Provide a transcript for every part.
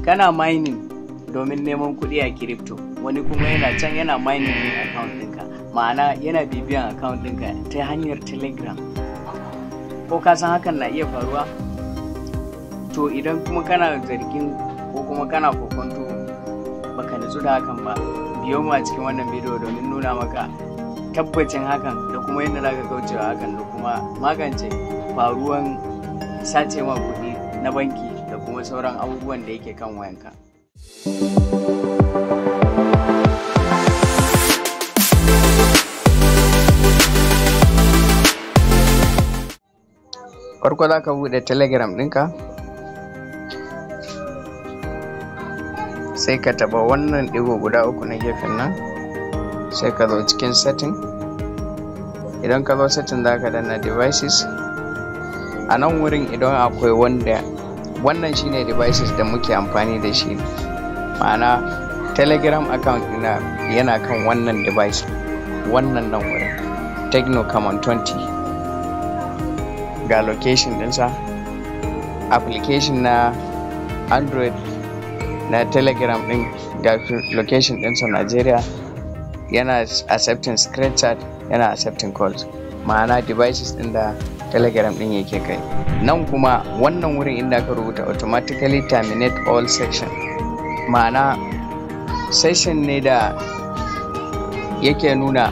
kana mining domin neman kuɗi a crypto, wani kuma yana can yana mining ne account ɗinka, ma'ana yana bibiyan account ɗinka ta hanyar Telegram. Ko ka san hakan na iya faruwa? To idan kuma kana zargin ko kuma kana kokonto baka nutsu da hakan ba, biyo mu a cikin wannan bidiyo domin nuna maka tabbacin hakan da kuma yadda zaka kaucewa hakan da kuma magance faruwan sace ma kuɗi na banki da kuma sauran abubuwan da yake kan wayanka. Farko za ka buɗe Telegram ɗinka, sai ka taɓa wannan ɗigo guda uku na gefen nan, sai ka zo cikin setting. Idan ka zo setting za ka danna devices. A nan wurin idan akwai wannan shine devices da muke amfani da shi, ma'ana Telegram account ɗina yana kan wannan device, wannan nan wurin Tecno Camon 20. Ga location ɗinsa, application na Android na Telegram ɗin ga location ɗinsa Nigeria, yana accepting screenshot, yana accepting calls, ma'ana devices ɗin da Telegram ɗin yake kai. Nan kuma wannan wurin inda ka rubuta automatically terminate all section, ma'ana session ne da yake nuna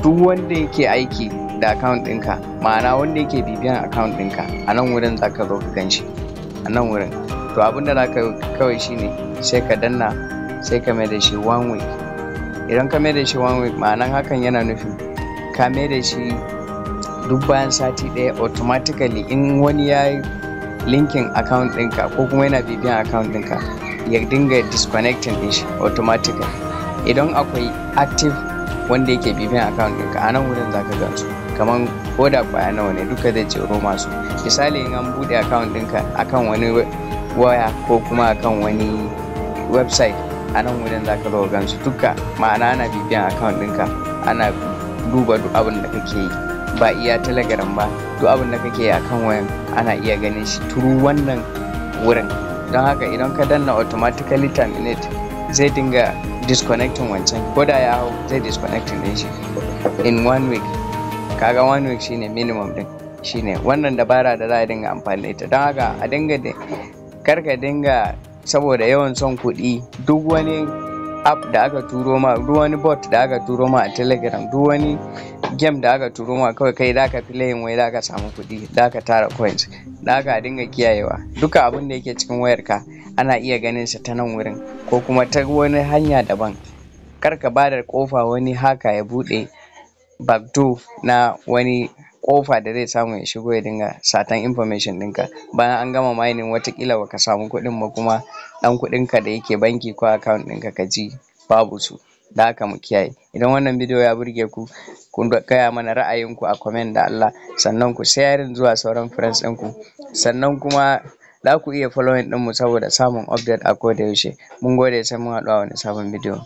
duk wanda yake aiki da account ɗinka, ma'ana wanda yake bibiyan account ɗinka, a nan wurin za ka zo ka gan shi a nan wurin. To abinda za ka kawai shine sai ka danna, sai ka mai da shi 1 week. Idan ka mai da shi 1 week, ma'anan hakan yana nufin ka mai da shi duk bayan sati ɗaya automatically in wani ya yi linkin account ɗinka ko kuma yana bibiyan account ɗinka, ya dinga disconnecting ɗin shi automatically. Idan akwai active wanda yake bibiyan account ɗinka, a nan wurin za ka gan su, kamar koda kwaya nawa ne duka zai ciro masu. Misali in an buɗe account ɗinka akan wani waya ko kuma akan wani website, a nan wurin za ka zo gan su duka, ma'ana ana bibiyan account ɗinka, ana duba duk abin da kake yi, ba iya Telegram ba, duk abin da kake yi akan wayan ana iya ganin shi turu wannan wurin. Don haka idan ka danna automatically terminate, zai dinga disconnecting wancan, ko da ya hau zai disconnecting din shi in 1 week. Kaga 1 week shine minimum din, shine wannan dabara da za a dinga amfani da ita. Don haka a dinga karka dinga saboda yawan son kuɗi, duk wani app da aka turo ma, duk wani bot da aka turo ma a Telegram, duk wani game da aka turo ma, kawai kai da ka playing wai da ka samu kuɗi, da ka tara coins. Da ka dinga kiyayewa, duka abin da yake cikin wayarka ana iya ganin sa ta nan wurin ko kuma ta wani hanya daban. Kar ka bada kofa wani haka ya bude backdoor na wani kofa da zai samu ya shigo ya dinga satan information ɗinka. Bayan an gama mining, watakila baka samu kuɗin ba, kuma ɗan kuɗinka da yake banki ko account ɗinka ka ji babu su. Da haka mu kiyaye. Idan wannan bidiyo ya burge ku, ku gaya mana ra'ayinku a comment da Allah, sannan ku sharing zuwa sauran friends ɗinku, sannan kuma za ku iya following ɗinmu saboda samun update a koda yaushe. Mun gode, sai mun haɗu a wani sabon bidiyo.